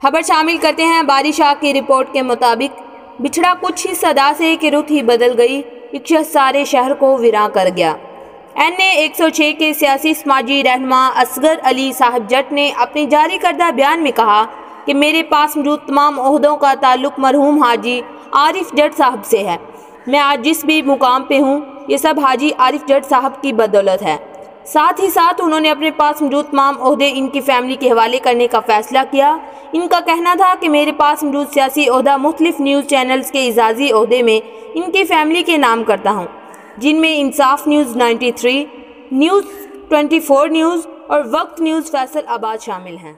खबर शामिल करते हैं बारिश शाह की रिपोर्ट के मुताबिक बिछड़ा कुछ ही सदा से कि रुत ही बदल गई, एक शख्स सारे शहर को वीरान कर गया। NA 106 के सियासी समाजी रहनुमा असगर अली साहब जट ने अपनी जारी करदा बयान में कहा कि मेरे पास मौजूद तमाम ओहदों का ताल्लुक मरहूम हाजी आरिफ जट साहब से है। मैं आज जिस भी मुकाम पे हूँ ये सब हाजी आरिफ जट साहब की बदौलत है। साथ ही साथ उन्होंने अपने पास मौजूद तमाम ओहदे इनकी फैमिली के हवाले करने का फैसला किया। इनका कहना था कि मेरे पास मौजूद सियासी ओहदा मुख्तलिफ न्यूज़ चैनल्स के इजाज़ी ओहदे में इनकी फैमिली के नाम करता हूँ, जिनमें इंसाफ न्यूज़ 93, न्यूज़ 24 न्यूज़ और वक्त न्यूज़ फैसल आबाद शामिल हैं।